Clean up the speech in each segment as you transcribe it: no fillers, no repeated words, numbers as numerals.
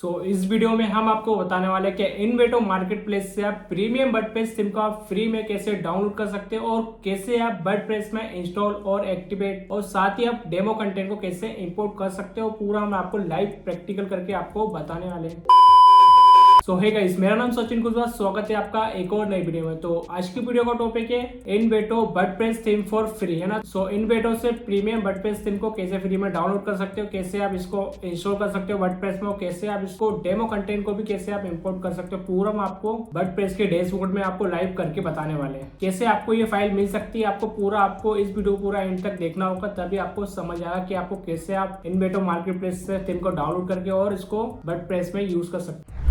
इस वीडियो में हम आपको बताने वाले हैं कि इन्वेटो मार्केट प्लेस से आप प्रीमियम वर्डप्रेस थीम को आप फ्री में कैसे डाउनलोड कर सकते हो और कैसे आप वर्डप्रेस में इंस्टॉल और एक्टिवेट और साथ ही आप डेमो कंटेंट को कैसे इंपोर्ट कर सकते हो, पूरा हम आपको लाइव प्रैक्टिकल करके आपको बताने वाले हैं। सो हे गाइस, मेरा नाम सचिन कुशवाहा, स्वागत है आपका एक और नई वीडियो में। तो आज की वीडियो का टॉपिक है इन्वेटो वर्डप्रेस थीम फॉर फ्री, है ना। इन्वेटो से प्रीमियम वर्डप्रेस थीम को कैसे फ्री में डाउनलोड कर सकते हो, कैसे आप इसको इंस्टॉल कर सकते हो वर्डप्रेस में, कैसे आप इसको डेमो कंटेंट को भी कैसे आप इंपोर्ट कर सकते हो, पूरा हम आपको वर्डप्रेस के डैशबोर्ड में आपको लाइव करके बताने वाले हैं। कैसे आपको ये फाइल मिल सकती है, आपको इस वीडियो पूरा एंड तक देखना होगा, तभी आपको समझ आएगा कि आपको कैसे आप इन्वेटो मार्केट प्लेस से थीम को डाउनलोड करके और इसको वर्डप्रेस में यूज कर सकते हैं।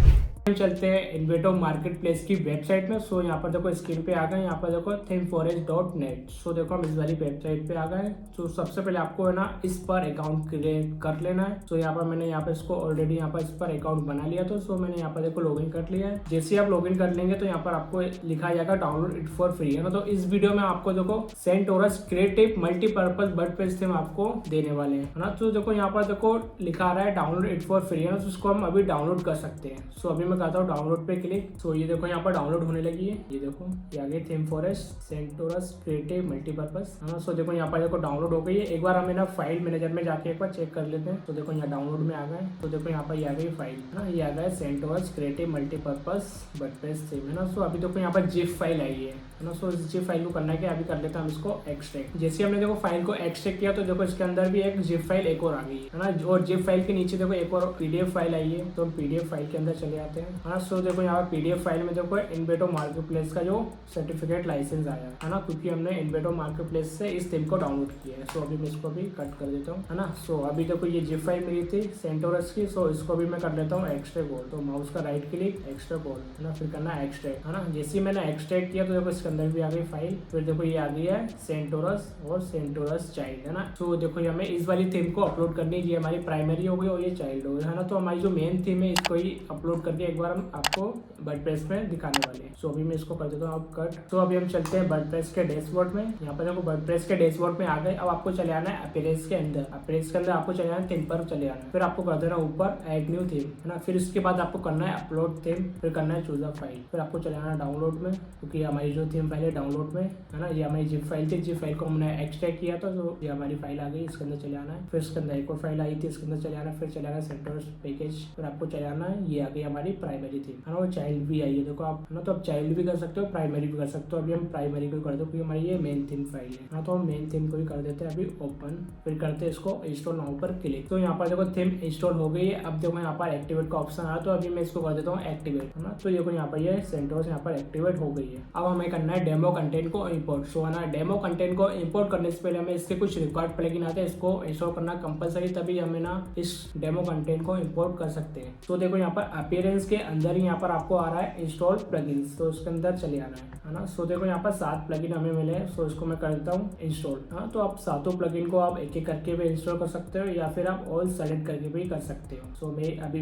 हम चलते हैं इन्वेटो मार्केट प्लेस की वेबसाइट में। यहाँ पर देखो स्क्रीन पे आ गए, यहाँ पर देखो themeforest.net। देखो हम इस वाली वेबसाइट पे आ गए। सबसे पहले आपको है ना इस पर अकाउंट क्रिएट कर लेना है। यहाँ पर मैंने यहाँ पे इसको ऑलरेडी यहाँ पर इस पर अकाउंट बना लिया, तो मैंने यहाँ पर देखो लॉगिन कर लिया है। जैसे आप लॉगिन कर लेंगे तो यहाँ पर आपको लिखा जाएगा डाउनलोड इट फॉर फ्री, है ना। तो इस वीडियो में आपको देखो Centaurus creative multipurpose WordPress theme आपको देने वाले हैं, है ना। तो देखो यहाँ पर देखो लिखा आ रहा है डाउनलोड इट फॉर फ्री, है ना। उसको हम अभी डाउनलोड कर सकते हैं। अभी मैं करता हूँ डाउनलोड पे क्लिक। ये देखो यहाँ पर डाउनलोड होने लगी है। ये देखो ये आ गई theme forest Centaurus creative multipurpose, है ना। देखो यहाँ पर देखो डाउनलोड हो गई है। एक बार हम ना फाइल मैनेजर में जाके एक बार चेक कर लेते हैं। देखो यहाँ डाउनलोड में आ गए। देखो यहाँ पर ये आ गई फाइल, है ना। ये आ गया Centaurus creative multipurpose WordPress theme, है ना। अभी देखो यहाँ पर जिप फाइल आई है ना। इस जिप फाइल को करना है कि अभी कर लेते हैं हम इसको एक्सट्रैक्ट। जैसे हमने देखो फाइल को एक्सट्रैक्ट किया तो देखो इसके अंदर भी एक जिप फाइल एक और आ गई है ना। और जिप फाइल के नीचे देखो एक और पीडीएफ फाइल आई है। तो हम पीडीएफ फाइल के अंदर चले जाते हैं, है ना। देखो यहाँ पर पीडीएफ फाइल में देखो इन्वेटो मार्केट प्लेस का जो सर्टिफिकेट लाइसेंस आया है ना, क्योंकि हमने इन्वेटो मार्केट प्लेस से इस थीम को डाउनलोड किया है। अभी मैं इसको भी कट कर देता हूँ, है ना। अभी देखो ये जिप फाइल मिली थी सेंटोरस की। इसको भी मैं कर लेता हूँ एक्सट्रैक्ट। तो माउस का राइट क्लिक एक्सट्रैक्ट, है ना, फिर करना एक्सट्रैक्ट, है ना। जैसे ही मैंने एक्सट्रैक्ट किया तो देखो इसके अंदर भी आ गई फाइल। फिर देखो ये आ गई है सेंटोरस और सेंटोरस चाइल्ड, है ना। देखो ये हमें इस वाली थीम को अपलोड करनी है। ये हमारी प्राइमरी हो गई और ये चाइल्ड हो गई, है ना। तो हमारी जो मेन थीम है इसको ही अपलोड करके एक बार हम आपको वर्डप्रेस में दिखाने वाले हैं। अभी मैं इसको कर देता हूँ अब कट। अभी हम चलते हैं वर्डप्रेस के डैशबोर्ड में। यहाँ पर देखो वर्डप्रेस के डैशबोर्ड में आ गए। अब आपको चले आना है अपीयरेंस के अंदर। अपीयरेंस के अंदर आपको चले आना है थीम पर चले आना है। फिर आपको कर देना ऊपर ऐड न्यू थीम, है ना। फिर उसके बाद आपको करना है अपलोड थीम, फिर करना है चूज अ फाइल। फिर आपको चले आना डाउनलोड में, क्योंकि हमारी जो थीम फाइल है डाउनलोड में, है ना। ये हमारी जिप फाइल थी, जिप फाइल को हमने एक्सट्रैक्ट किया था। ये हमारी फाइल आ गई, इसके अंदर चले आना है। फिर इसके अंदर एक और फाइल आई थी, इसके अंदर चले आना। फिर चले आना सेंटोरस पैकेज, फिर आपको चले आना है। ये आ गई हमारी प्राइमरी थीम, है ना। और चाइल्ड भी आई है देखो आप, है ना। तो आप चाइल्ड भी कर सकते हो, प्राइमरी भी कर सकते हो। अभी हम प्राइमरी को कर दो क्योंकि हमारी ये मेन थीम फाइल है ना। तो हम मेन थीम को भी कर देते हैं अभी ओपन। फिर करते हैं इसको इंस्टॉल नाउ पर क्लिक। तो यहाँ पर देखो थीम इंस्टॉल हो गई है। अब देखो यहाँ पर एक्टिवेट का ऑप्शन आ रहा है, तो अभी मैं इसको कर देता हूँ एक्टिवेट, है ना। तो देखो यहाँ पर ये सेंटोरस यहाँ पर एक्टिवेट हो गई है। अब हमें करना है डेमो कंटेंट को इंपोर्ट। है ना, डेमो कंटेंट को इंपोर्ट करने से पहले हमें इसके कुछ रिक्वायर्ड प्लगइन आते हैं, इसको इंस्टॉल करना कंपलसरी, तभी हमें ना इस डेमो कंटेंट को इंपोर्ट कर सकते हैं। तो देखो यहाँ पर अपीयरेंस के अंदर ही यहाँ पर आपको आ रहा है इंस्टॉल प्लगइन्स, तो उसके अंदर चले आना है ना। देखो यहाँ पर 7 प्लगइन हमें मिले हैं। इसको मैं कर देता हूँ इंस्टॉल, हाँ। तो आप 7 प्लगइन को आप एक एक करके भी इंस्टॉल कर सकते हो या फिर आप ऑल सेलेक्ट करके भी कर सकते हो।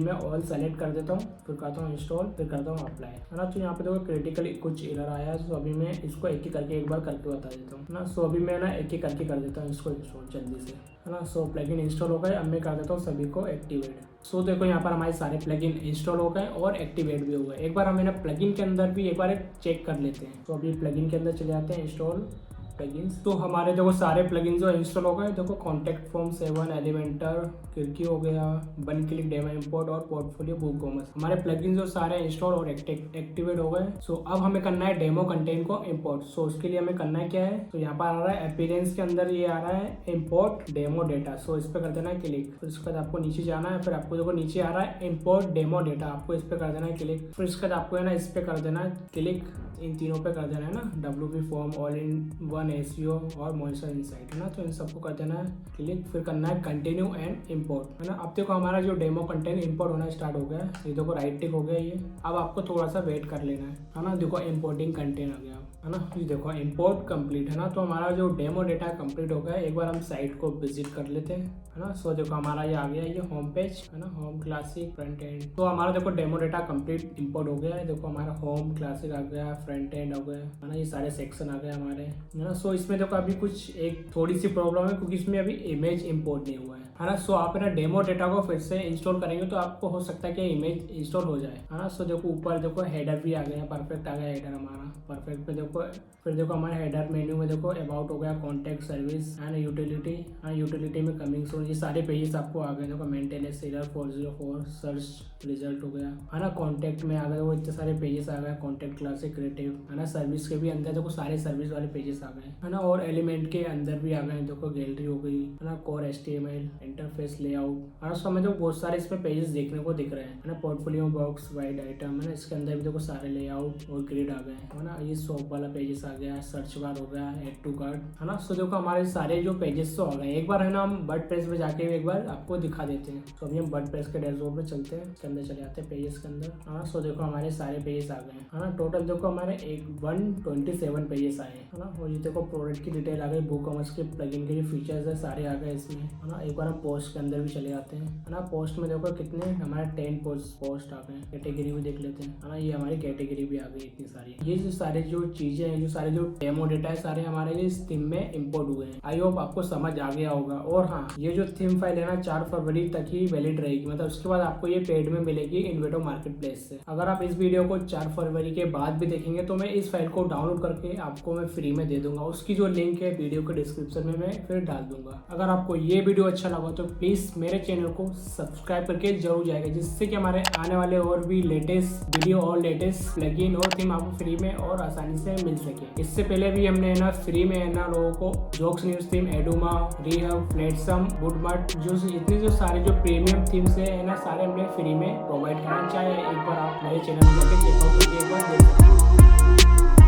मैं ऑल सेलेक्ट कर देता हूँ, फिर करता हूँ इंस्टॉल, फिर करता हूँ अप्लाई, है ना। तो यहाँ पे देखो क्रिटिकली कुछ एरर आया है। अभी मैं इसको एक एक करके एक बार करके बता देता हूँ ना। अभी मैं ना एक एक करके कर देता हूँ इसको इंस्टॉल जल्दी से, है ना। प्लगइन इंस्टॉल हो गए। अब मैं कर देता हूँ सभी को एक्टिवेट। देखो यहाँ पर हमारे सारे प्लगइन इंस्टॉल हो गए और एक्टिवेट भी हो गए। एक बार हम ना प्लगइन के अंदर भी एक बार चेक कर लेते हैं। अभी प्लगइन के अंदर चले जाते हैं इंस्टॉल प्लगइन्स। तो हमारे देखो सारे प्लगइन जो इंस्टॉल हो गए। देखो कॉन्टैक्ट फॉर्म 7, एलिमेंटर, खिड़की हो गया, वन क्लिक डेमो इंपोर्ट और पोर्टफोलियो बुक कॉमर्स, हमारे प्लगइन जो सारे इंस्टॉल और एक्टिवेट हो गए। अब हमें करना है डेमो कंटेंट को इंपोर्ट। उसके लिए हमें करना है क्या है, तो यहाँ पर आ रहा है अपीयरेंस के अंदर ये आ रहा है इंपोर्ट डेमो डेटा। इस पर कर देना है क्लिक। फिर इसके बाद आपको नीचे जाना है। फिर आपको देखो नीचे आ रहा है इंपोर्ट डेमो डेटा, आपको इस पर कर देना है क्लिक। फिर इसके बाद आपको है ना इस पे कर देना है क्लिक, इन तीनों पे कर देना है ना, WP form, all in one SEO और मॉनिटर इनसाइट, है ना। तो इन सबको कर देना है क्लिक। फिर करना है कंटिन्यू एंड इंपोर्ट, है ना। अब देखो हमारा जो डेमो कंटेंट इंपोर्ट होना स्टार्ट हो गया है। ये देखो राइट टिक हो गया ये। अब आपको थोड़ा सा वेट कर लेना है ना। देखो इंपोर्टिंग कंटेंट आ गया, है ना। ये देखो इंपोर्ट कंप्लीट, है ना। तो हमारा जो डेमो डेटा कंप्लीट हो गया। एक बार हम साइट को विजिट कर लेते हैं, है ना। देखो हमारा ये आ गया ये होम पेज, है ना, होम क्लासिक फ्रंट एंड। तो हमारा देखो डेमो डेटा कंप्लीट इंपोर्ट हो गया है। देखो हमारा होम क्लासिक आ गया, फ्रंट एंड हो गया, है ना। ये सारे सेक्शन आ गए हमारे, है ना। इसमें देखो अभी कुछ एक थोड़ी सी प्रॉब्लम है, क्योंकि इसमें अभी इमेज इंपोर्ट नहीं हुआ है, है ना। सो आप ना डेमो डेटा को फिर से इंस्टॉल करेंगे तो आपको हो सकता है कि इमेज इंस्टॉल हो जाए, है ना। सो देखो ऊपर देखो हेडर भी आ गया, परफेक्ट आ गया हेडर हमारा, परफेक्ट पे देखो। फिर देखो हमारे हेडर मेन्यू में देखो अबाउट हो गया, contact, service and utility, utility में कमिंग सून, ये सारे पेजेस आपको आ गए। देखो मेंटेनेंस एरर 404, सर्च रिजल्ट हो गया, है ना। कॉन्टैक्ट में आ गए वो इतने सारे पेजेस आ गए, कॉन्टैक्ट क्लासिक क्रिएटिव, है ना। सर्विस के भी अंदर देखो सारे सर्विस वाले पेजेस आ गए, है ना। और एलिमेंट के अंदर भी आ गए, देखो गैलरी हो गई, है ना, कोर HTML, इंटरफेस लेआउट, है ना। समझ लो बहुत सारे इसमें पेजेस देखने को दिख रहे हैं, है ना। पोर्टफोलियो बॉक्स, वाइड आइटम, है ना। इसके अंदर भी देखो सारे लेआउट और ग्रिड आ गए, है ना। ये शॉप वाला पेजेस आ गया, सर्च बार हो गया, एड टू कार्ट, है ना। सो देखो हमारे सारे जो पेजेस तो आ गए। एक बार है ना हम वर्डप्रेस में जाके एक बार आपको दिखा देते हैं। तो अभी हम वर्डप्रेस के डैशबोर्ड में चलते हैं, इसके अंदर चले जाते हैं पेजेस के अंदर, हाँ। सो देखो हमारे सारे पेजेस आ गए, है ना। टोटल देखो हमारे 127 पेजेस आए, है ना। और ये देखो प्रोडक्ट की डिटेल आ गई, बुकमार्क्स के प्लगइन के जो फीचर्स है सारे आ गए इसमें, है ना। एक बार हम पोस्ट के अंदर भी चले जाते हैं, है ना। पोस्ट में देखो कितने हमारे 10 पोस्ट आ गए। कैटेगरी भी देख लेते हैं, है ना। ये हमारी कैटेगरी भी आ गई इतनी सारी। ये जो सारे जो चीजें हैं, जो सारे जो डेमो डेटा है, सारे हमारे इस थीम में इंपोर्ट हुए हैं। आई होप आपको समझ आ गया होगा। और हाँ, ये जो थीम फाइल है ना 4 फरवरी तक ही वैलिड रहेगी, मतलब उसके बाद आपको ये पेड में मिलेगी इन्वेटो मार्केट प्लेस से। अगर आप इस वीडियो को 4 फरवरी के बाद भी देखेंगे तो मैं इस फाइल को डाउनलोड करके आपको मैं फ्री में दे दूंगा। उसकी जो लिंक है वीडियो के डिस्क्रिप्शन में मैं फिर डाल दूंगा। अगर आपको ये वीडियो अच्छा लगा तो प्लीज मेरे चैनल को सब्सक्राइब करके जरूर जाएगा, जिससे कि हमारे आने वाले और भी लेटेस्ट वीडियो और लेटेस्ट प्लगइन और थीम आपको फ्री में और आसानी से मिल सके। इससे पहले भी हमने ना फ्री में है ना लोगों को जोक्स न्यूज थीम, एडुमा, रीहब, फ्लेटसम, गुडमार्ट, जो इतने जो सारे जो प्रीमियम थीम्स है ना सारे हमने फ्री में प्रोवाइड करना। चाहे एक बार आप मेरे चैनल में जाके चेकआउट करके एक बार देख सकते हैं।